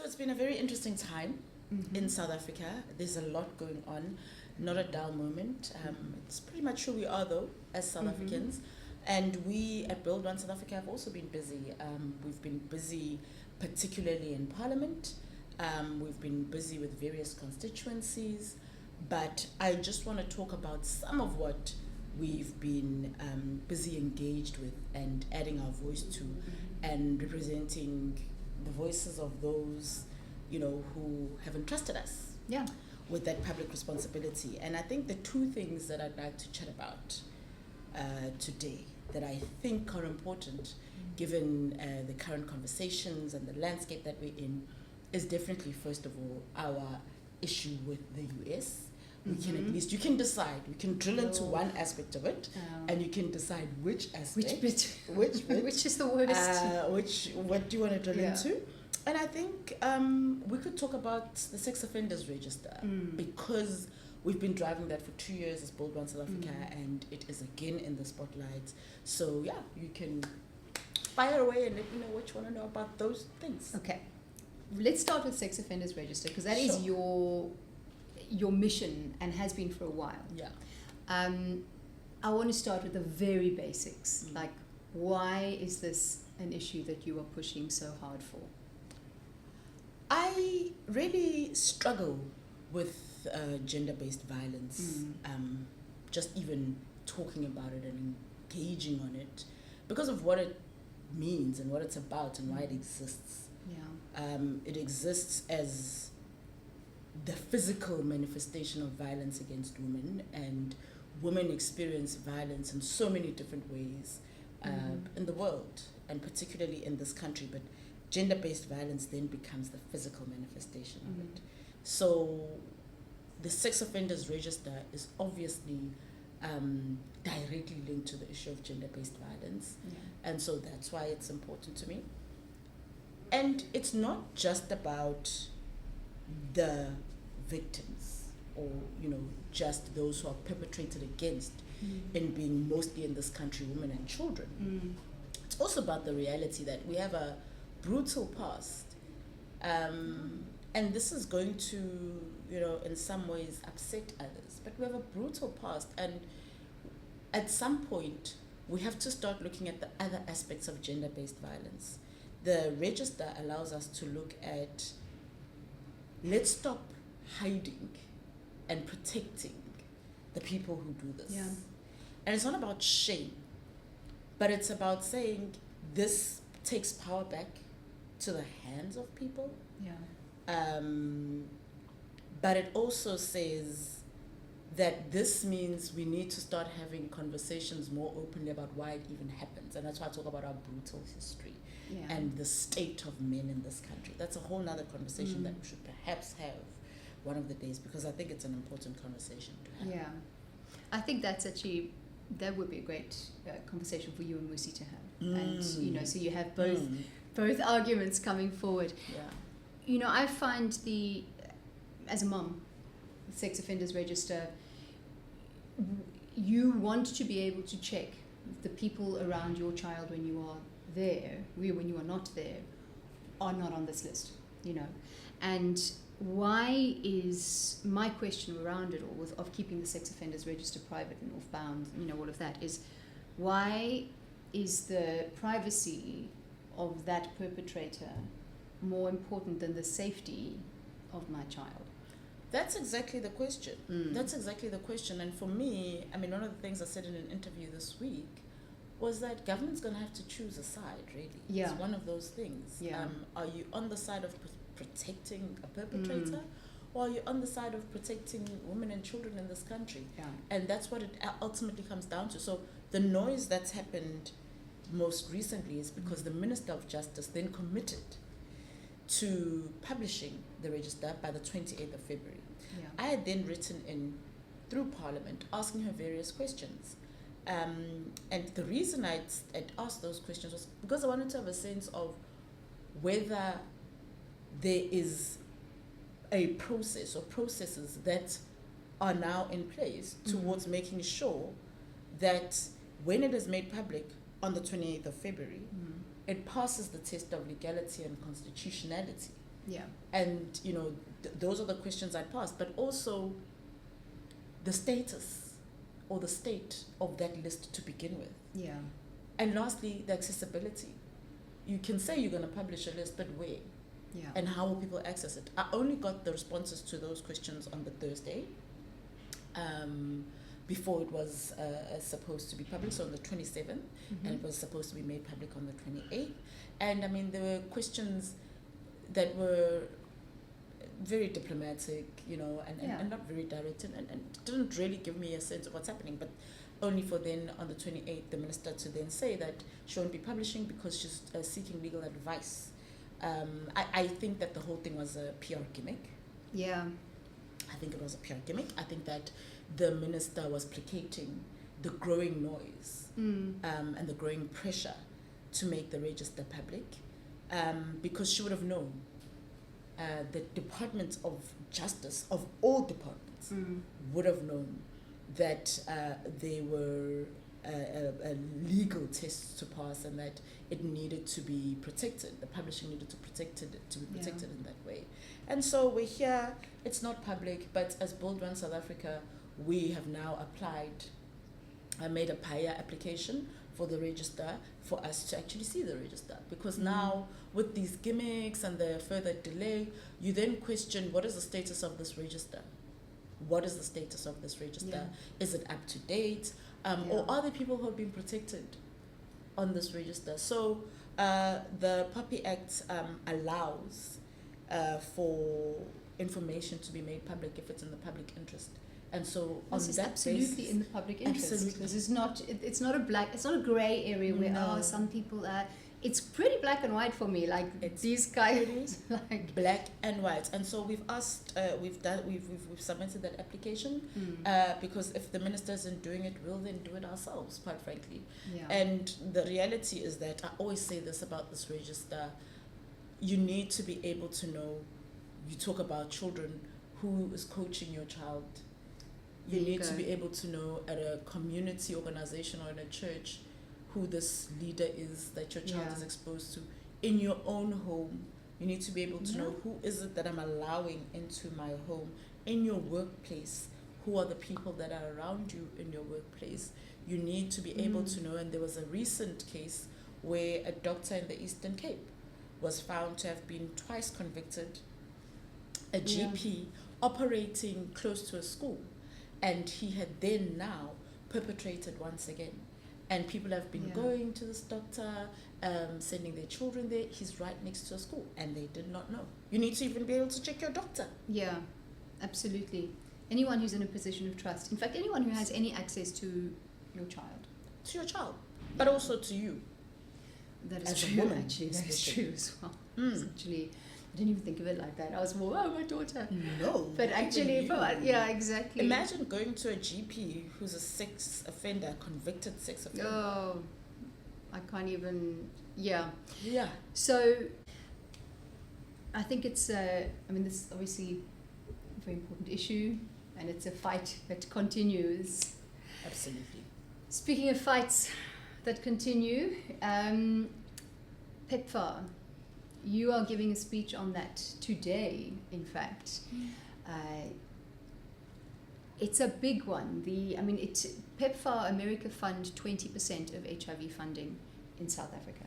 So it's been a very interesting time in South Africa. There's a lot going on, not a dull moment. It's pretty much who we are, though, as South Africans. And we at Build One South Africa have also been busy. We've been busy, particularly in Parliament. We've been busy with various constituencies. But I just want to talk about some of what we've been busy engaged with and adding our voice to, and representing the voices of those, who have entrusted us with that public responsibility. And I think the two things that I'd like to chat about today that I think are important given the current conversations and the landscape that we're in is definitely, first of all, our issue with the US. We can at least, you can decide, we can drill into one aspect of it, and you can decide which aspect. Which bit? Which bit. Which is the worst? What do you want to drill into? And I think we could talk about the sex offenders register, because we've been driving that for 2 years as Build One South Africa, and it is again in the spotlight. So yeah, you can fire away and let me know what you want to know about those things. Okay, let's start with sex offenders register, because that is your mission and has been for a while. Yeah. I want to start with the very basics, like why is this an issue that you are pushing so hard for? I really struggle with gender-based violence, just even talking about it and engaging on it, because of what it means and what it's about and why it exists. Yeah. It exists as the physical manifestation of violence against women, and women experience violence in so many different ways in the world, and particularly in this country. But gender-based violence then becomes the physical manifestation of it. So the sex offenders register is obviously directly linked to the issue of gender-based violence, and so that's why it's important to me. And it's not just about the victims or just those who are perpetrated against, in being mostly in this country women and children. It's also about the reality that we have a brutal past, and this is going to in some ways upset others, but we have a brutal past, and at some point we have to start looking at the other aspects of gender-based violence. The register allows us to look at, let's stop hiding and protecting the people who do this. And it's not about shame, but it's about saying this takes power back to the hands of people. But it also says that this means we need to start having conversations more openly about why it even happens. And that's why I talk about our brutal history and the state of men in this country. That's a whole nother conversation that we should perhaps have one of the days, because I think it's an important conversation to have. Yeah, I think that's actually, that would be a great conversation for you and Musi to have. And so you have both arguments coming forward. I find as a mom, the sex offenders register, you want to be able to check the people around your child when you are there, when you are not there, are not on this list, and why is my question around it all of keeping the sex offenders register private and off-bound, all of that, is why is the privacy of that perpetrator more important than the safety of my child? That's exactly the question. That's exactly the question. And for me, one of the things I said in an interview this week was that government's going to have to choose a side, really. It's one of those things. Are you on the side of protecting a perpetrator, or are you on the side of protecting women and children in this country? And that's what it ultimately comes down to. So the noise that's happened most recently is because the Minister of Justice then committed to publishing the register by the 28th of February. I had then written in through Parliament asking her various questions. And the reason I'd asked those questions was because I wanted to have a sense of whether there is a process or processes that are now in place towards making sure that when it is made public on the 28th of February, it passes the test of legality and constitutionality. Yeah. And, you know, those are the questions I'd pose. But also the status or the state of that list to begin with. Yeah. And lastly, the accessibility. You can say you're going to publish a list, but where? Yeah. And how will people access it? I only got the responses to those questions on the Thursday, before it was supposed to be published, so on the 27th, and it was supposed to be made public on the 28th. And I mean, there were questions that were very diplomatic, you know, and not very direct, and didn't really give me a sense of what's happening, but only for then on the 28th, the minister to then say that she won't be publishing because she's seeking legal advice. I think that the whole thing was a PR gimmick. Yeah. I think it was a PR gimmick. I think that the minister was placating the growing noise and the growing pressure to make the register public, because she would have known the Department of Justice, of all departments, would have known that there were legal tests to pass and that it needed to be protected. The publishing needed to be protected in that way. And so we're here. It's not public, but as Build One South Africa, we have now applied. I made a PAIA application for the register for us to actually see the register, because now with these gimmicks and the further delay, you then question, what is the status of this register? What is the status of this register? Yeah. Is it up to date? Or are there people who have been protected on this register? So the PAPI Act allows for information to be made public if it's in the public interest. And so this is absolutely in the public interest. Absolutely. This is not. It's not a grey area where some people are. It's pretty black and white for me. Like it's these guys, like black and white. And so we've asked. We've submitted that application because if the minister isn't doing it, we'll then do it ourselves. Quite frankly. Yeah. And the reality is that I always say this about this register. You need to be able to know. You talk about children. Who is coaching your child? You need to be able to know at a community organization or in a church who this leader is that your child is exposed to. In your own home, you need to be able to know who is it that I'm allowing into my home. In your workplace, who are the people that are around you in your workplace. You need to be able to know, and there was a recent case where a doctor in the Eastern Cape was found to have been twice convicted, a GP operating close to a school. And he had then now perpetrated once again. And people have been going to this doctor, sending their children there. He's right next to a school, and they did not know. You need to even be able to check your doctor. Yeah, absolutely. Anyone who's in a position of trust. In fact, anyone who has any access to your child. To your child, but also to you. That is As a true, woman, actually. That is true as well. Mm. Actually, I didn't even think of it like that. I was more, my daughter. No. But actually, exactly. Imagine going to a GP who's a sex offender, convicted sex offender. Oh, I can't even, Yeah. So, I think it's, this is obviously a very important issue, and it's a fight that continues. Absolutely. Speaking of fights that continue, PEPFAR. You are giving a speech on that today, in fact. It's a big one. PEPFAR America fund 20% of HIV funding in South Africa,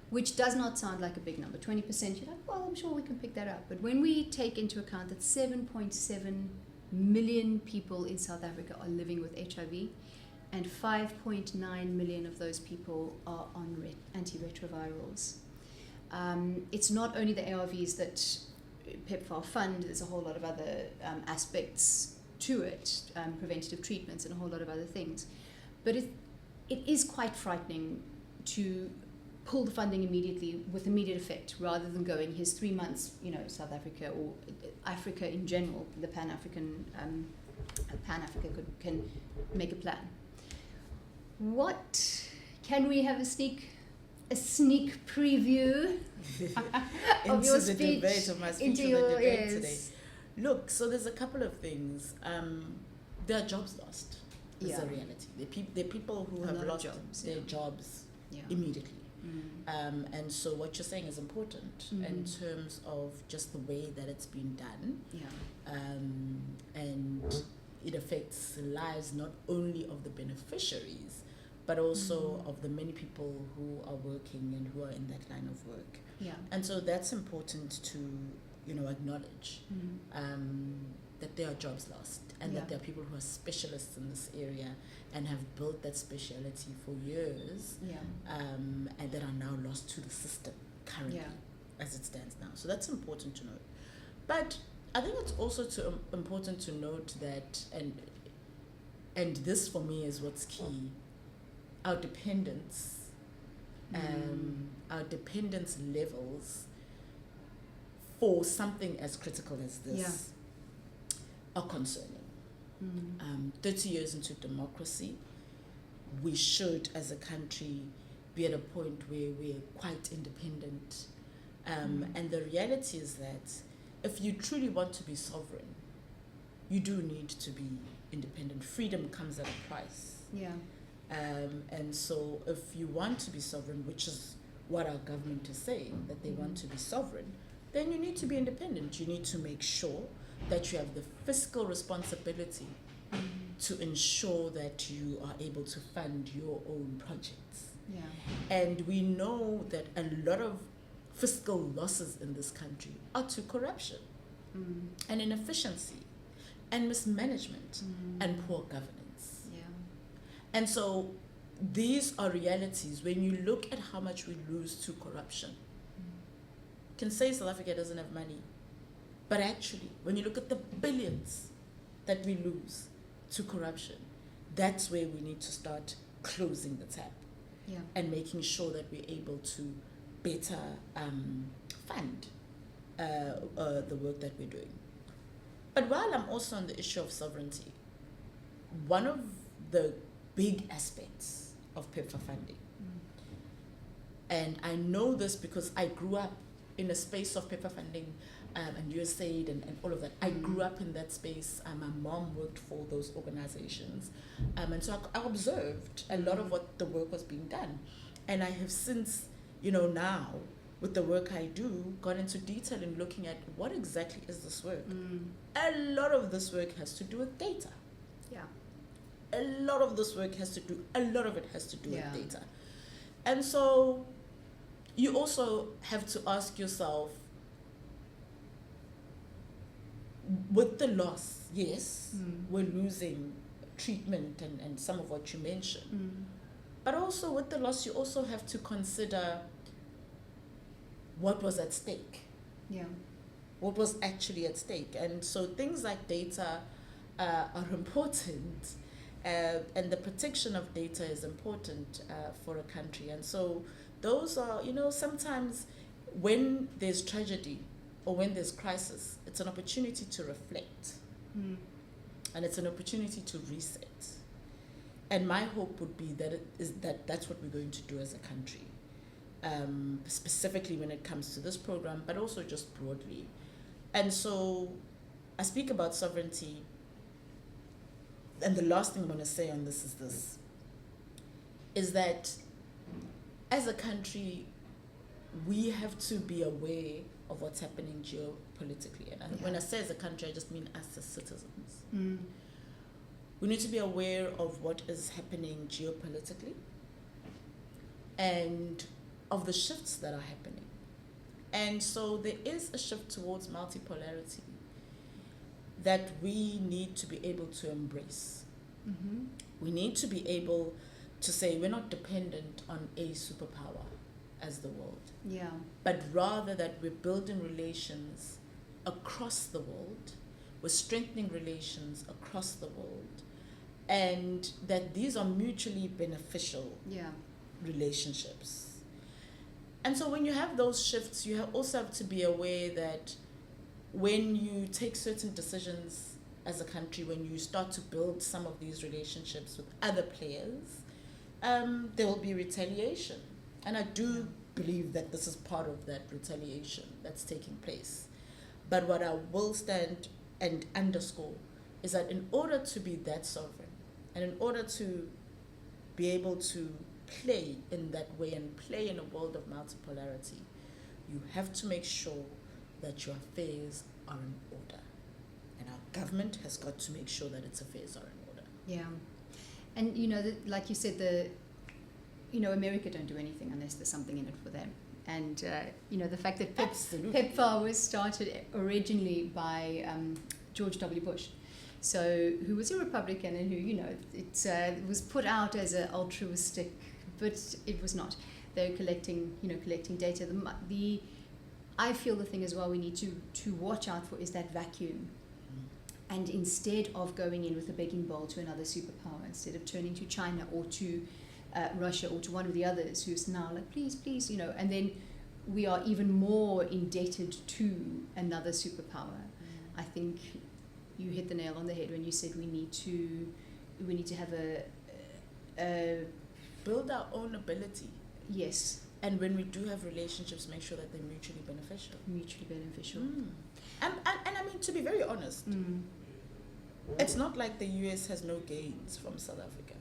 which does not sound like a big number. 20%, you're like, well, I'm sure we can pick that up. But when we take into account that 7.7 million people in South Africa are living with HIV, and 5.9 million of those people are on antiretrovirals. It's not only the ARVs that PEPFAR fund, there's a whole lot of other aspects to it, preventative treatments and a whole lot of other things. But it is quite frightening to pull the funding immediately with immediate effect rather than going, here's 3 months, South Africa or Africa in general, the Pan-African can make a plan. What, can we have a sneak preview of your speech, my speech in the debate today. Look, so there's a couple of things. There are jobs lost. That's a reality. There are people who have lost their jobs immediately. And so what you're saying is important in terms of just the way that it's been done. And it affects the lives not only of the beneficiaries, but also of the many people who are working and who are in that line of work. And so that's important to, acknowledge that there are jobs lost, and that there are people who are specialists in this area and have built that speciality for years, and that are now lost to the system currently as it stands now. So that's important to note. But I think it's also important to note that, and this for me is what's key, our dependence levels for something as critical as this are concerning. 30 years into democracy, we should, as a country, be at a point where we're quite independent. And the reality is that if you truly want to be sovereign, you do need to be independent. Freedom comes at a price. And so if you want to be sovereign, which is what our government is saying, that they want to be sovereign, then you need to be independent. You need to make sure that you have the fiscal responsibility to ensure that you are able to fund your own projects. And we know that a lot of fiscal losses in this country are to corruption and inefficiency and mismanagement and poor governance. And so these are realities. When you look at how much we lose to corruption, you can say South Africa doesn't have money, but actually, when you look at the billions that we lose to corruption, that's where we need to start closing the tap and making sure that we're able to better fund the work that we're doing. But while I'm also on the issue of sovereignty, one of the big aspects of PEPFAR funding, and I know this because I grew up in a space of PEPFAR funding and USAID and all of that. I grew up in that space. My mom worked for those organizations. And so I observed a lot of what the work was being done. And I have since, now, with the work I do, gone into detail in looking at what exactly is this work. A lot of this work has to do with data. A lot of it has to do with data. And so you also have to ask yourself, with the loss, yes, we're losing treatment and some of what you mentioned. But also with the loss, you also have to consider what was at stake. What was actually at stake. And so things like data are important. And the protection of data is important for a country. And so those are, sometimes when there's tragedy or when there's crisis, it's an opportunity to reflect. And it's an opportunity to reset. And my hope would be that that's what we're going to do as a country, specifically when it comes to this program, but also just broadly. And so I speak about sovereignty. And the last thing I'm going to say on this is that as a country, we have to be aware of what's happening geopolitically. And when I say as a country, I just mean us as citizens. We need to be aware of what is happening geopolitically and of the shifts that are happening. And so there is a shift towards multipolarity that we need to be able to embrace. We need to be able to say we're not dependent on a superpower as the world, but rather that we're building relations across the world, we're strengthening relations across the world, and that these are mutually beneficial relationships. And so when you have those shifts, you also have to be aware that when you take certain decisions as a country, when you start to build some of these relationships with other players, there will be retaliation. And I do believe that this is part of that retaliation that's taking place. But what I will stand and underscore is that in order to be that sovereign, and in order to be able to play in that way and play in a world of multipolarity, you have to make sure that your affairs are in order. And our government has got to make sure that its affairs are in order. Yeah. And, like you said, America don't do anything unless there's something in it for them. And, the fact that PEPFAR was started originally by George W. Bush, who was a Republican and who, it was put out as an altruistic, but it was not. They're collecting data. I feel the thing as well we need to watch out for is that vacuum. And instead of going in with a begging bowl to another superpower, instead of turning to China or to Russia or to one of the others who's now like, please, and then we are even more indebted to another superpower. I think you hit the nail on the head when you said we need to have a build our own ability. Yes. And when we do have relationships, make sure that they're mutually beneficial. And I mean, to be very honest, it's not like the US has no gains from South Africa.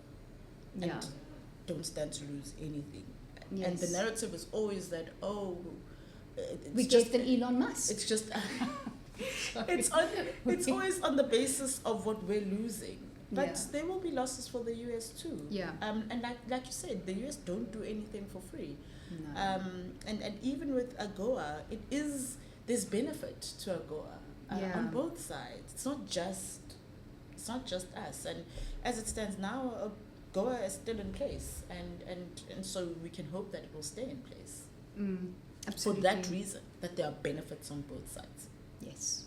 Yeah. And don't stand to lose anything. Yes. And the narrative is always that, we gave them Elon Musk. It's just, it's always on the basis of what we're losing. But there will be losses for the US too. Yeah. And like you said, the US don't do anything for free. No. And even with AGOA, there's benefit to AGOA on both sides. It's not just us. And as it stands now, AGOA is still in place, and so we can hope that it will stay in place. Absolutely. For that reason, that there are benefits on both sides. Yes.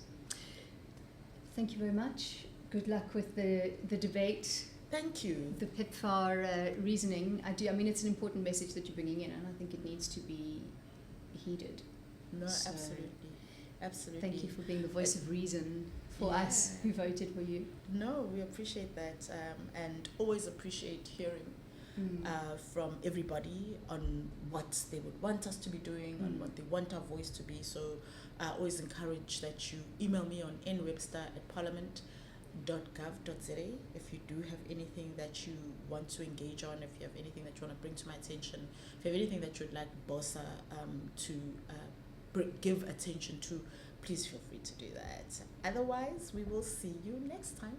Thank you very much. Good luck with the debate. Thank you. The PEPFAR reasoning. I mean, it's an important message that you're bringing in, and I think it needs to be heeded. No, absolutely. Thank you for being the voice of reason for us who voted for you. No, we appreciate that, and always appreciate hearing from everybody on what they would want us to be doing, on what they want our voice to be. So I always encourage that you email me on nwebster@parliament.gov.za if you do have anything that you want to engage on, if you have anything that you want to bring to my attention, if you have anything that you'd like BOSA to give attention to, please feel free to do that. Otherwise, we will see you next time.